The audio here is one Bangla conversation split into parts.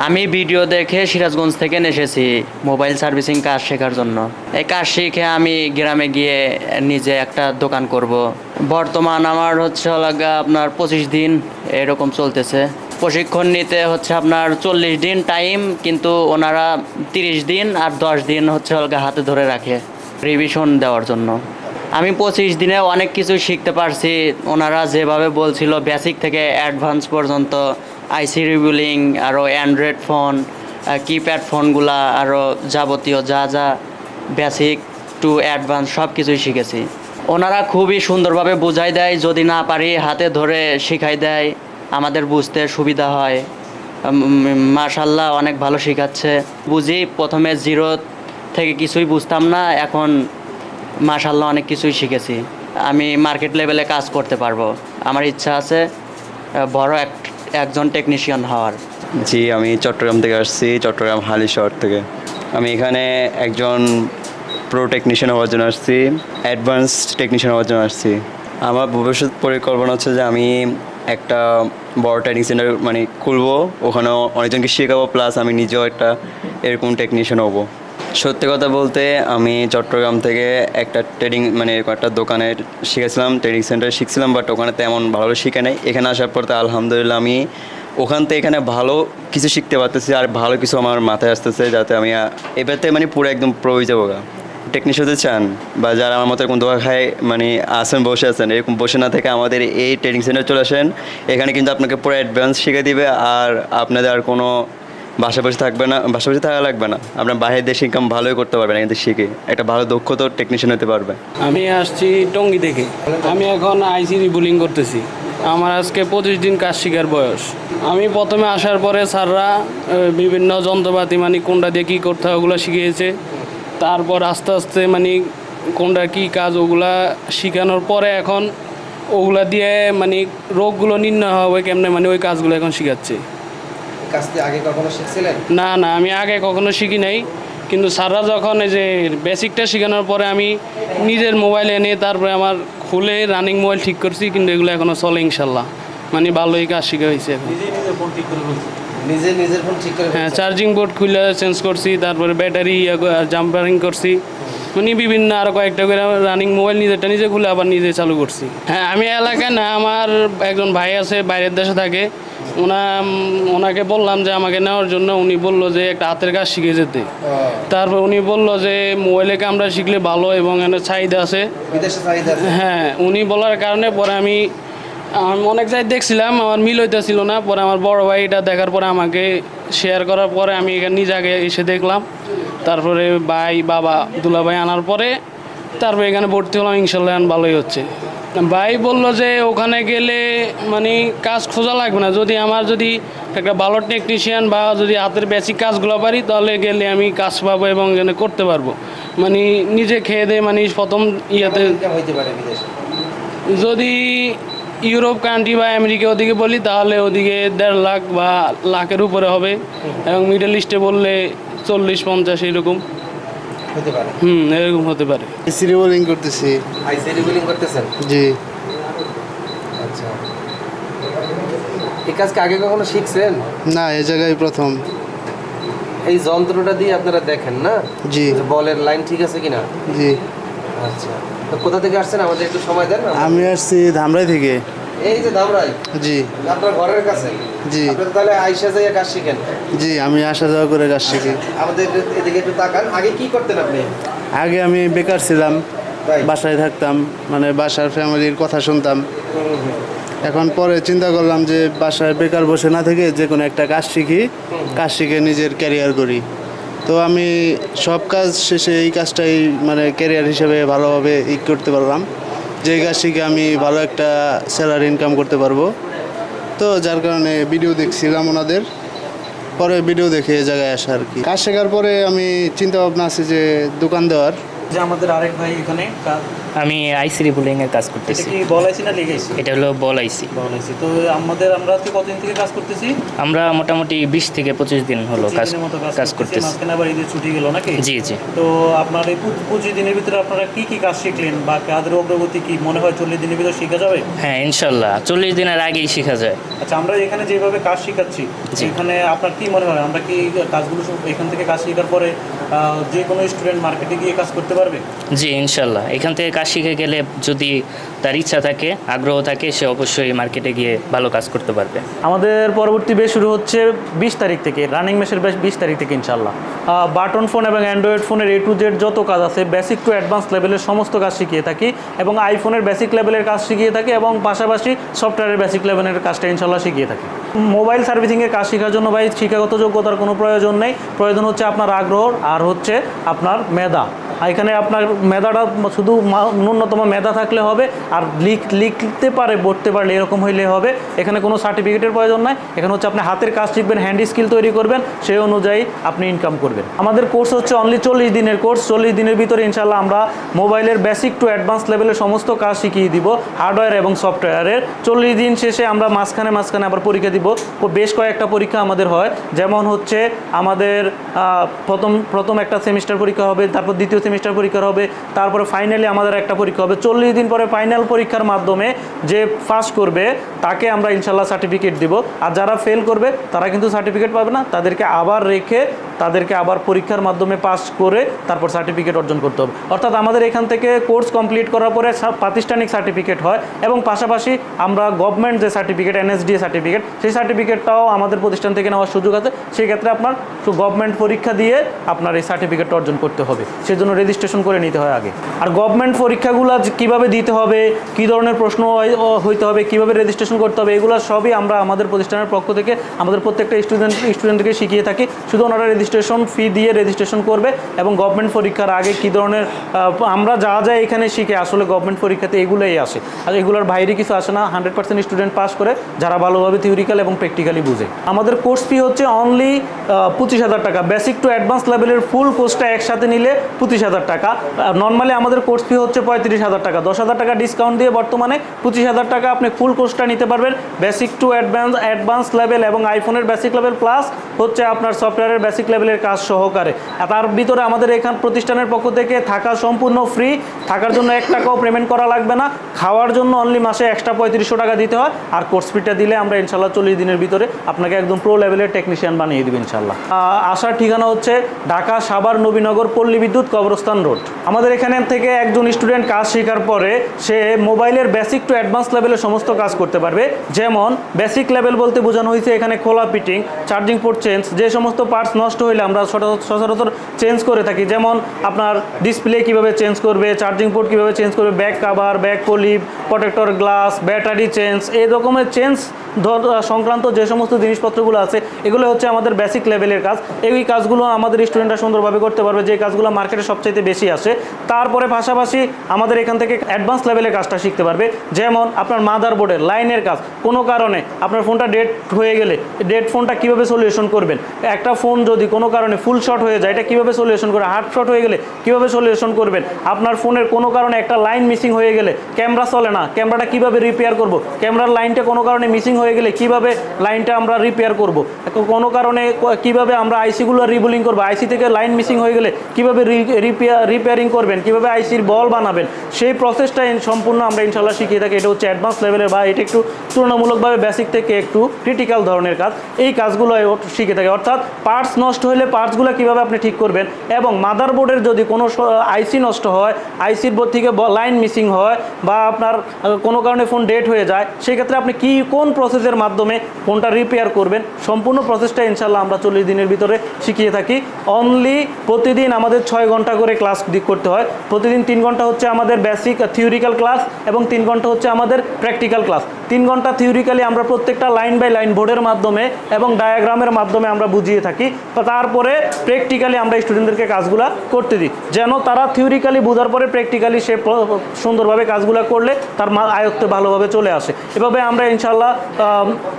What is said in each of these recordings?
আমি ভিডিও দেখে সিরাজগঞ্জ থেকে এসেছি মোবাইল সার্ভিসিং কাজ শেখার জন্য। এই কাজ শিখে আমি গ্রামে গিয়ে নিজে একটা দোকান করব। বর্তমান আমার হচ্ছে আপনার 25 দিন এরকম চলতেছে। প্রশিক্ষণ নিতে হচ্ছে আপনার 40 দিন টাইম, কিন্তু ওনারা 30 দিন আর 10 দিন হচ্ছে হাতে ধরে রাখে রিভিশন দেওয়ার জন্য। আমি 25 দিনে অনেক কিছু শিখতে পারছি। ওনারা যেভাবে বলছিল বেসিক থেকে অ্যাডভান্স পর্যন্ত, আইসি রিবিলিং, আরও অ্যান্ড্রয়েড ফোন, কিপ্যাড ফোনগুলা, আরও যাবতীয় যা যা বেসিক টু অ্যাডভান্স সব কিছুই শিখেছি। ওনারা খুবই সুন্দরভাবে বুঝাই দেয়, যদি না পারি হাতে ধরে শিখাই দেয়, আমাদের বুঝতে সুবিধা হয়। মাশাল্লাহ অনেক ভালো শেখাচ্ছে। বুঝি প্রথমে জিরো থেকে কিছুই বুঝতাম না, এখন মাশাল্লাহ অনেক কিছুই শিখেছি। আমি মার্কেট লেভেলে কাজ করতে পারবো। আমার ইচ্ছা আছে বড় একজন টেকনিশিয়ান হওয়ার। জি, আমি চট্টগ্রাম থেকে আসছি, চট্টগ্রাম হালি শহর থেকে। আমি এখানে একজন প্রো টেকনিশিয়ান হওয়ার জন্য আসছি, অ্যাডভান্স টেকনিশিয়ান হওয়ার জন্য আসছি। আমার ভবিষ্যৎ পরিকল্পনা হচ্ছে যে আমি একটা বড় ট্রেনিং সেন্টার খুলবো, ওখানেও অনেকজনকে শেখাবো, প্লাস আমি নিজেও একটা এরকম টেকনিশিয়ান হবো। সত্যি কথা বলতে আমি চট্টগ্রাম থেকে একটা ট্রেডিং একটা দোকানের শিখেছিলাম, ট্রেনিং সেন্টারে শিখছিলাম, বাট ওখানে তেমন ভালো শিখে নেই। এখানে আসার পর তো আলহামদুলিল্লাহ আমি ওখান থেকে এখানে ভালো কিছু শিখতে পারতেছি, আর ভালো কিছু আমার মাথায় আসতেছে, যাতে আমি এবারতে পুরো একদম প্রো হয়ে যাবো। টেকনিশিয়ান হতে চান বা যারা আমার মতো এরকম দোয়া খায় আসেন, বসে আছেন, এরকম বসে না থেকে আমাদের এই ট্রেনিং সেন্টার চলে আসেন। এখানে কিন্তু আপনাকে পুরো অ্যাডভান্স শিখে দিবে, আর আপনাদের আর কোনো বাসা বসে থাকা লাগবে না। আপনার বাইরের দেশে ইনকাম ভালোই করতে পারবেন, কিন্তু শিখে একটা ভালো দক্ষতা টেকনিশিয়ান হতে পারবে। আমি আসছি টঙ্গী থেকে। আমি এখন আইসি রিবুলিং করতেছি। আমার আজকে 25 দিন কাজ শেখার বয়স। আমি প্রথমে আসার পরে স্যাররা বিভিন্ন যন্ত্রপাতি কোনটা দিয়ে কী করতে হয় ওগুলো শিখিয়েছে। তারপর আস্তে আস্তে কোনটা কী কাজ ওগুলা শেখানোর পরে এখন ওগুলা দিয়ে রোগগুলো নির্ণয় হবে কেমনে, ওই কাজগুলো এখন শেখাচ্ছে। আগে কখনো শিখছিলেন? না, আমি আগে কখনো শিখি নাই, কিন্তু স্যাররা যখন এই যে বেসিকটা শেখানোর পরে আমি নিজের মোবাইল এনে তারপরে আমার খুলে রানিং মোবাইল ঠিক করছি, কিন্তু এগুলো এখনও চলে ইনশাল্লাহ। ভালোই কাজ শেখা হয়েছে এখন। নিজের ফোন ঠিক করে? হ্যাঁ, চার্জিং বোর্ড খুলে চেঞ্জ করছি, তারপরে ব্যাটারি জাম্পারিং করছি, বিভিন্ন আরও কয়েকটা করে রানিং মোবাইল নিজে খুলে আবার নিজে চালু করছি। হ্যাঁ, আমি এলাকায় না, আমার একজন ভাই আছে বাইরের দেশে থাকে, ওনাকে বললাম যে আমাকে নেওয়ার জন্য। উনি বলল যে একটা হাতের কাজ শিখে যেতে। তারপর উনি বলল যে মোবাইলে ক্যামেরা শিখলে ভালো এবং এখানে চাহিদা আছে, বিদেশে চাহিদা আছে। হ্যাঁ, উনি বলার কারণে পরে আমি অনেক জায়গায় দেখছিলাম, আমার মিল হইতেছিল না। পরে আমার বড় ভাই এটা দেখার পরে আমাকে শেয়ার করার পরে আমি এখানে নিজে আগে এসে দেখলাম। তারপরে ভাই, বাবা, দুলা ভাই আনার পরে তারপরে এখানে ভর্তি হলাম। ইনশাল্লাহ ভালোই হচ্ছে। ভাই বলল যে ওখানে গেলে কাজ খোঁজা লাগবে না, যদি একটা ভালো টেকনিশিয়ান বা যদি হাতের বেসিক কাজগুলো পারি, তাহলে গেলে আমি কাজ পাবো এবং এখানে করতে পারবো। নিজে খেয়ে দিয়ে প্রথম ইয়াতে হইতে পারে বিদেশে। যদি ইউরোপ কান্ট্রি বা আমেরিকা ওদিকে বলি, তাহলে ওদিকে 1.5 লাখ বা লাখের উপরে হবে, এবং মিডল ইস্টে বললে 40-50 এরকম হতে পারে। এরকম হতে পারে। আইসি রিবুলিং করতেছি। আইসি রিবুলিং করতেছেন? জি। আচ্ছা, এই কাজকে আগে কখনো শিখছেন? না, এই জায়গায় প্রথম। এই যন্ত্রটা দিয়ে আপনারা দেখেন না? জি। বলের লাইন ঠিক আছে কিনা? জি। আচ্ছা, তো কোথা থেকে আসছেন আমাদের একটু সময় দেন। আমি আসছি ধামরাই থেকে। এই যে ধামরাই? জি। আপনার ঘরের কাছে? জি। আপনারা তাহলে আইসা যাইয়া কাজ শিখেন? জি, আমি আসা যাওয়া করে কাজ শিখি। আমাদের এদিকে একটু তাকান। আগে কি করতেন আপনি? আগে আমি বেকার ছিলাম, তাই? বাসায় থাকতাম, বাসার ফ্যামিলির কথা শুনতাম। এখন পরে চিন্তা করলাম যে বাসায় বেকার বসে না থেকে যে কোনো একটা কাজ শিখি, কাজ শিখে নিজের ক্যারিয়ার করি। তো আমি সব কাজ শেষে এই কাজটাই ক্যারিয়ার হিসেবে ভালোভাবে করতে পারলাম, যে কাজ শিখে আমি ভালো একটা স্যালারি ইনকাম করতে পারবো। তো যার কারণে ভিডিও দেখছিলাম ওনাদের, পরে ভিডিও দেখে এই জায়গায় আসা আর কি। কাজ শেখার পরে আমি চিন্তা ভাবনা আছে যে দোকান দেওয়ার। যে আমাদের আরেক ভাই এখানে আমি আইসি রিবুলিং এর কাজ এটা করতেছি। কি বলাইছি না লিগাইছি? এটা হলো বল আইসি। বলাইছি। তো আমরা আজকে কতদিন থেকে কাজ করতেছি? আমরা মোটামুটি 20 থেকে 25 দিন হলো 25 দিনের মতো কাজ করতেছি। মাঝখানে আবার ঈদের ছুটি গেল নাকি? জি জি। তো আপনার এই 25 দিনের ভিতরে আপনারা কি কি কাজ শিখলেন বা কাজের অগ্রগতি কি মনে হয় 40 দিনের ভিতরে শেখা যাবে? হ্যাঁ ইনশাল্লাহ 40 দিনের আগেই শেখা যায়। আচ্ছা, আমরা এখানে যেভাবে কাজ শেখাচ্ছি জি। এখানে আপনার কি মনে হয় আমরা কি কাজগুলো সব এখান থেকে কাজ শেখার পরে যে কোনো স্টুডেন্ট মার্কেটে গিয়ে কাজ করতে পারবে? জি ইনশাল্লাহ এখান থেকে কাজ শিখে গেলে যদি তার ইচ্ছা থাকে আগ্রহ থাকে সে অবশ্যই মার্কেটে গিয়ে ভালো কাজ করতে পারবে। আমাদের পরবর্তী বেশ শুরু হচ্ছে 20 তারিখ থেকে, রানিং মেশের বেশ 20 তারিখ থেকে ইনশাল্লাহ। বাটন ফোন এবং অ্যান্ড্রয়েড ফোনের A to Z যত কাজ আছে বেসিক টু অ্যাডভান্স লেভেলের সমস্ত কাজ শিখিয়ে থাকি এবং আইফোনের বেসিক লেভেলের কাজ শিখিয়ে থাকি এবং পাশাপাশি সফটওয়্যারের বেসিক লেভেলের কাজটা ইনশাল্লাহ শিখিয়ে থাকি। মোবাইল সার্ভিসিংয়ের কাজ শেখার জন্য ভাই শিক্ষাগত যোগ্যতার কোনো প্রয়োজন নেই, প্রয়োজন হচ্ছে আপনার আগ্রহ আর হচ্ছে আপনার মেধা। এখানে আপনার মেধাটা শুধু ন্যূনতম মেধা থাকলে হবে, আর লিখতে পারে পড়তে পারলে এরকম হইলে হবে। এখানে কোনো সার্টিফিকেটের প্রয়োজন নাই, এখানে হচ্ছে আপনি হাতের কাজ শিখবেন, হ্যান্ড স্কিল তৈরি করবেন, সেই অনুযায়ী আপনি ইনকাম করবেন। আমাদের কোর্স হচ্ছে অনলি 40 দিনের কোর্স। 40 দিনের ভিতরে ইনশাল্লাহ আমরা মোবাইলের বেসিক টু অ্যাডভান্স লেভেলের সমস্ত কাজ শিখিয়ে দিব, হার্ডওয়্যার এবং সফটওয়্যারের। 40 দিন শেষে আমরা মাঝখানে আবার পরীক্ষা দিব। বেশ কয়েকটা পরীক্ষা আমাদের হয়, যেমন হচ্ছে আমাদের প্রথম একটা সেমিস্টার পরীক্ষা হবে, তারপর দ্বিতীয় সেমিস্টার পরীক্ষা হবে, তারপরে ফাইনালি আমাদের একটা পরীক্ষা হবে। 40 দিন পরে ফাইনাল পরীক্ষার মাধ্যমে যে পাস করবে তাকে আমরা ইনশাল্লাহ সার্টিফিকেট দিব, আর যারা ফেল করবে তারা কিন্তু সার্টিফিকেট পাবে না, তাদেরকে আবার পরীক্ষার মাধ্যমে পাস করে তারপর সার্টিফিকেট অর্জন করতে হবে। অর্থাৎ আমাদের এখান থেকে কোর্স কমপ্লিট করার পরে প্রাতিষ্ঠানিক সার্টিফিকেট হয় এবং পাশাপাশি আমরা গভর্নমেন্ট যে সার্টিফিকেট NSDA সার্টিফিকেট, সেই সার্টিফিকেটটাও আমাদের প্রতিষ্ঠান থেকে নেওয়ার সুযোগ আছে। সেই ক্ষেত্রে আপনার গভর্নমেন্ট পরীক্ষা দিয়ে আপনার এই সার্টিফিকেটটা অর্জন করতে হবে, সেজন্য রেজিস্ট্রেশন করে নিতে হয় আগে। আর গভর্নমেন্ট পরীক্ষাগুলো কিভাবে দিতে হবে, কী ধরনের প্রশ্ন হইতে হবে, কিভাবে রেজিস্ট্রেশন করতে হবে, এগুলো সবই আমরা আমাদের প্রতিষ্ঠানের পক্ষ থেকে আমাদের প্রত্যেকটা স্টুডেন্টকে শিখিয়ে থাকি। শুধু ওনারা রেজিস্ট্রেশন ফি দিয়ে রেজিস্ট্রেশন করবে এবং গভর্নমেন্ট পরীক্ষার আগে কী ধরনের আমরা যা এখানে শিখে আসলে গভর্নমেন্ট পরীক্ষাতে এগুলোই আসে, আর এগুলোর বাইরে কিছু আসে না। 100% স্টুডেন্ট পাস করে যারা ভালোভাবে থিওরিক্যাল এবং প্র্যাকটিক্যালি বুঝে। আমাদের কোর্স ফি হচ্ছে অনলি 25,000 টাকা। বেসিক টু অ্যাডভান্স লেভেলের ফুল কোর্সটা একসাথে নিলে 25,000 টাকা। নর্মালি আমাদের কোর্স ফি হচ্ছে 35,000 টাকা। 10,000 টাকা ডিসকাউন্ট দিয়ে বর্তমানে 25,000 টাকা আপনি ফুল কোর্সটা নিতে পারবেন, বেসিক টু অ্যাডভান্স লেভেল এবং আইফোনের বেসিক লেভেল প্লাস হচ্ছে আপনার সফটওয়্যারের বেসিক লেভেলের কাজ সহকারে। তার ভিতরে আমাদের এখান প্রতিষ্ঠানের পক্ষ থেকে থাকা সম্পূর্ণ ফ্রি, থাকার জন্য 1 টাকাও পেমেন্ট করা লাগবে না, খাওয়ার জন্য অনলি মাসে এক্সট্রা 3500 টাকা দিতে হয়। আর কোর্স ফিটা দিলে আমরা ইনশাল্লাহ 40 দিনের ভিতরে আপনাকে একদম প্রো লেভেলের টেকনিশিয়ান বানিয়ে দেবো ইনশাল্লাহ। আসার ঠিকানা হচ্ছে ঢাকা সাভার নবীনগর পল্লী বিদ্যুৎ কবরস্থান রোড। আমাদের এখানে থেকে একজন স্টুডেন্ট কাজ শেখার পরে সে মোবাইলের বেসিক টু অ্যাডভান্স লেভেলের সমস্ত কাজ করতে পারবে। যেমন বেসিক লেভেল বলতে বোঝানো হয়েছে এখানে খোলা ফিটিং, চার্জিং পোর্ট চেঞ্জ, যে সমস্ত পার্টস নষ্ট হইলে আমরা সচরাচর চেঞ্জ করে থাকি, যেমন আপনার ডিসপ্লে কিভাবে চেঞ্জ করবে, চার্জিং পোর্ট কিভাবে চেঞ্জ করবে, back cover, back polyp, protector glass, battery change, এই রকমের চেঞ্জ সংক্রান্ত যে সমস্ত জিনিসপত্রগুলো আছে এগুলো হচ্ছে আমাদের বেসিক লেভেলের কাজ। এই কাজগুলো আমাদের স্টুডেন্টরা সুন্দরভাবে করতে পারবে, যে কাজগুলো মার্কেটে সবচাইতে বেশি আসে। তারপরে পাশাপাশি আমাদের এখান থেকে অ্যাডভান্স লেভেলের কাজটা শিখতে পারবে, যেমন আপনার মাদারবোর্ডের লাইনের কাজ। কোনো কারণে আপনার ফোনটা ডেড হয়ে গেলে ডেড ফোনটা কীভাবে সলিউশন করবেন, একটা ফোন যদি কোনো কারণে ফুল শর্ট হয়ে যায় এটা কীভাবে সলিউশন করবেন, হার্ড শর্ট হয়ে গেলে কীভাবে সলিউশন করবেন, আপনার ফোনের কোনো কারণে একটা লাইন মিসিং হয়ে গেলে ক্যামেরা চলে না, ক্যামেরাটা কীভাবে রিপেয়ার করব, ক্যামেরার লাইনটা কোনো কারণে মিসিং হয়ে গেলে কীভাবে লাইনটা আমরা রিপেয়ার করব, কোনো কারণে কীভাবে আমরা আইসিগুলো রিবুলিং করবো, আইসি থেকে লাইন মিসিং হয়ে গেলে কীভাবে রিপেয়ারিং করবেন, কীভাবে আইসির বল বানাবেন, সেই প্রসেসটা সম্পূর্ণ আমরা ইনশাল্লাহ শিখিয়ে থাকি। এটা হচ্ছে অ্যাডভান্স লেভেলের বা এটা একটু তুলনামূলকভাবে বেসিক থেকে একটু ক্রিটিক্যাল ধরনের কাজ, এই কাজগুলো শিখে থাকে। অর্থাৎ পার্টস নষ্ট হলে পার্টসগুলো কীভাবে আপনি ঠিক করবেন, এবং মাদারবোর্ডের যদি কোনো আইসি নষ্ট হয়, আইসির বোর্ড থেকে লাইন মিসিং হয় বা আপনার কোনো কারণে ফোন ডেড হয়ে যায়, সেক্ষেত্রে আপনি কোন প্রসেসের মাধ্যমে ফোনটা রিপেয়ার করবেন, সম্পূর্ণ প্রসেসটা ইনশাল্লাহ আমরা 40 দিনের ভিতরে শিখিয়ে থাকি। অনলি প্রতিদিন আমাদের 6 ঘন্টা করে ক্লাস করতে হয়। প্রতিদিন 3 ঘন্টা হচ্ছে আমাদের বেসিক থিওরিক্যাল ক্লাস এবং 3 ঘন্টা হচ্ছে আমাদের প্র্যাকটিক্যাল ক্লাস। 3 ঘন্টা থিওরিক্যালি আমরা প্রত্যেকটা লাইন বাই লাইন বোর্ডের মাধ্যমে এবং ডায়াগ্রামের মাধ্যমে আমরা বুঝিয়ে থাকি। তারপরে প্র্যাকটিক্যালি আমরা স্টুডেন্টদেরকে কাজগুলো করতে দিই, যেন তারা থিওরিক্যালি বোঝার পরে প্র্যাকটিক্যালি সে সুন্দরভাবে কাজগুলো করলে তার আয়ত্তে ভালোভাবে চলে আসে। এভাবে আমরা ইনশাল্লাহ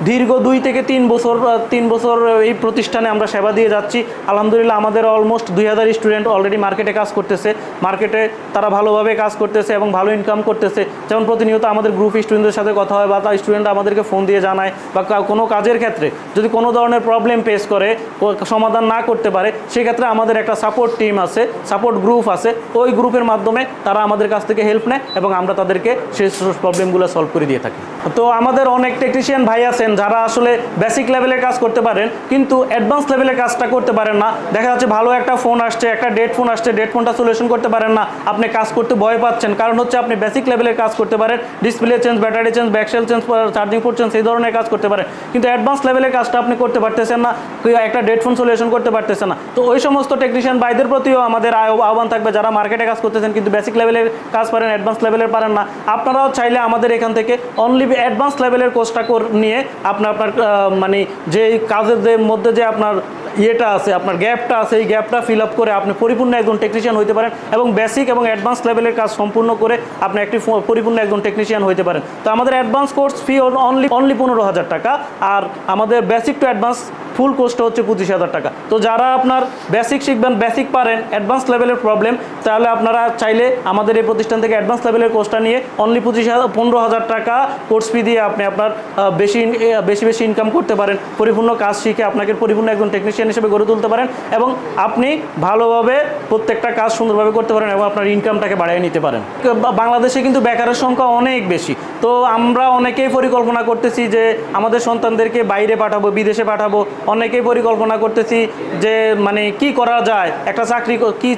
দীর্ঘ 2 থেকে 3 বছর এই প্রতিষ্ঠানে আমরা সেবা দিয়ে যাচ্ছি। আলহামদুলিল্লাহ আমাদের অলমোস্ট 2000 স্টুডেন্ট অলরেডি মার্কেটে কাজ করতেছে, মার্কেটে তারা ভালোভাবে কাজ করতেছে এবং ভালো ইনকাম করতেছে। যেমন প্রতিনিয়ত আমাদের গ্রুপ স্টুডেন্টদের সাথে কথা হয় বা তার স্টুডেন্ট আমাদেরকে ফোন দিয়ে জানায় বা কোনো কাজের ক্ষেত্রে যদি কোনো ধরনের প্রবলেম ফেস করে, সমাধান না করতে পারে, সেক্ষেত্রে আমাদের একটা সাপোর্ট টিম আছে, সাপোর্ট গ্রুপ আছে, ওই গ্রুপের মাধ্যমে তারা আমাদের কাছ থেকে হেল্প নেয় এবং আমরা তাদেরকে সেই প্রবলেমগুলো সলভ করে দিয়ে থাকি। তো আমাদের অনেক টেকনিশিয়ান ভাই আছেন যারা আসলে বেসিক লেভেলের কাজ করতে পারেন কিন্তু অ্যাডভান্স লেভেলের কাজটা করতে পারেন না। দেখা যাচ্ছে ভালো একটা ফোন আসছে, একটা ডেড ফোন আসছে, ডেড ফোনটা সলিউশন করতে পারেন না, আপনি কাজ করতে ভয় পাচ্ছেন। কারণ হচ্ছে আপনি বেসিক লেভেলের কাজ করতে পারেন, display change, battery change, back shell change, charging port change, এই ধরনের কাজ করতে পারেন, কিন্তু অ্যাডভান্স লেভেলের কাজটা আপনি করতে পারতেছেন না, একটা ডেড ফোন সলিউশন করতে পারতেছেন না। তো ওই সমস্ত টেকনিশিয়ান ভাইদের প্রতিও আমাদের আহ্বান থাকবে যারা মার্কেটে কাজ করতেছেন কিন্তু বেসিক লেভেলের কাজ পারেন, অ্যাডভান্স লেভেলের পারেন না, আপনারাও চাইলে আমাদের এখান থেকে অনলি অ্যাডভান্স লেভেলের কোর্সটা নিয়ে আপনার মানে যে কাজের মধ্যে যে আপনার ইয়েটা আছে, আপনার গ্যাপটা আছে, এই গ্যাপটা ফিল আপ করে আপনি পরিপূর্ণ একজন টেকনিশিয়ান হতে পারেন এবং বেসিক এবং অ্যাডভান্স লেভেলের কাজ সম্পূর্ণ করে আপনি একটি পরিপূর্ণ একজন টেকনিশিয়ান হতে পারেন। তো আমাদের অ্যাডভান্স কোর্স ফি অনলি 15,000 টাকা, আর আমাদের বেসিক টু অ্যাডভান্স ফুল কোর্সটা হচ্ছে 25,000 টাকা। তো যারা আপনার বেসিক শিখবেন, বেসিক পারেন, অ্যাডভান্স লেভেলের প্রবলেম, তাহলে আপনারা চাইলে আমাদের এই প্রতিষ্ঠান থেকে অ্যাডভান্স লেভেলের কোর্সটা নিয়ে অনলি 15,000 টাকা কোর্স ফি দিয়ে আপনি আপনার বেশি ইনকাম করতে পারেন, পরিপূর্ণ কাজ শিখে আপনাকে পরিপূর্ণ একজন টেকনিশিয়ান হিসেবে গড়ে তুলতে পারেন এবং আপনি ভালোভাবে প্রত্যেকটা কাজ সুন্দরভাবে করতে পারেন এবং আপনার ইনকামটাকে বাড়িয়ে নিতে পারেন। বাংলাদেশে কিন্তু বেকারের সংখ্যা অনেক বেশি, তো আমরা অনেকেই পরিকল্পনা করতেছি যে আমাদের সন্তানদেরকে বাইরে পাঠাবো, বিদেশে পাঠাবো, অনেকেই পরিকল্পনা করতেছি যে মানে কি করা যায়, একটা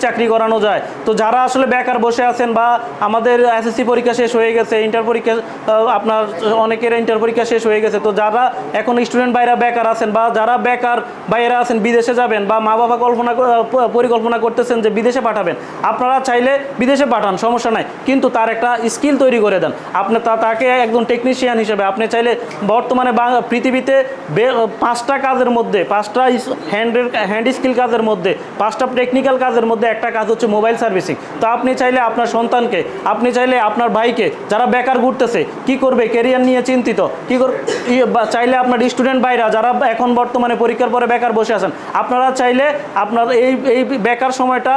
চাকরি করানো যায়। তো যারা আসলে বেকার বসে আছেন বা আমাদের এসএসসি পরীক্ষা শেষ হয়ে গেছে, ইন্টার পরীক্ষা আপনার অনেকের ইন্টার পরীক্ষা শেষ হয়ে গেছে, তো যারা এখন স্টুডেন্ট বাইরা বেকার আছেন বা যারা বেকার বাইরে আছেন বিদেশে যাবেন বা মা বাবা পরিকল্পনা করতেছেন যে বিদেশে পাঠাবেন, আপনারা চাইলে বিদেশে পাঠান, সমস্যা নাই, কিন্তু তার একটা স্কিল তৈরি করে দেন। আপনি তাকে একজন টেকনিশিয়ান হিসেবে আপনি চাইলে বর্তমানে পৃথিবীতে 5টা কাজের মধ্যে, 5টা হ্যান্ড স্কিল কাজের মধ্যে, 5টা টেকনিক্যাল কাজের মধ্যে একটা কাজ হচ্ছে মোবাইল সার্ভিসিং। তো আপনি চাইলে আপনার সন্তানকে, আপনি চাইলে আপনার ভাইকে যারা বেকার ঘুরতেছে, কি করবে ক্যারিয়ার নিয়ে চিন্তিত, চাইলে আপনার স্টুডেন্ট ভাইরা যারা এখন বর্তমানে পরীক্ষার পরে বেকার বসে আছেন, আপনারা চাইলে আপনার এই বেকার সময়টা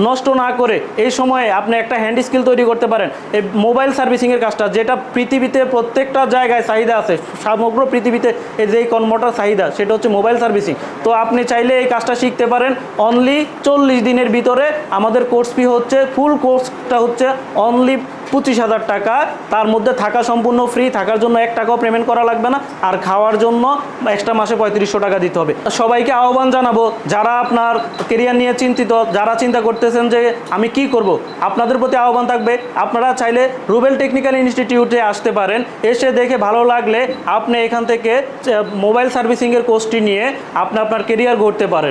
নষ্ট না করে এই সময়ে আপনি একটা হ্যান্ড স্কিল তৈরি করতে পারেন। এই মোবাইল সার্ভিসিংয়ের কাজটা যেটা পৃথিবীতে প্রত্যেকটা জায়গায় চাহিদা আছে, সমগ্র পৃথিবীতে এই যে কর্মটার চাহিদা সেটা হচ্ছে মোবাইল সার্ভিসিং। তো আপনি চাইলে এই কাজটা শিখতে পারেন অনলি 40 দিনের ভিতরে। আমাদের কোর্স ফি হচ্ছে, ফুল কোর্সটা হচ্ছে অনলি 25,000 টাকা। তার মধ্যে থাকা সম্পূর্ণ ফ্রি, থাকার জন্য 1 টাকাও পেমেন্ট করা লাগবে না, আর খাওয়ার জন্য এক্সট্রা মাসে 3500 টাকা দিতে হবে। সবাইকে আহ্বান জানাবো যারা আপনার কেরিয়ার নিয়ে চিন্তিত, যারা চিন্তা করতেছেন যে আমি কি করব, আপনাদের প্রতি আহ্বান থাকবে আপনারা চাইলে রুবেল টেকনিক্যাল ইনস্টিটিউটে আসতে পারেন। এসে দেখে ভালো লাগলে আপনি এখান থেকে মোবাইল সার্ভিসিংয়ের কোর্সটি নিয়ে আপনি আপনার কেরিয়ার গড়তে পারেন।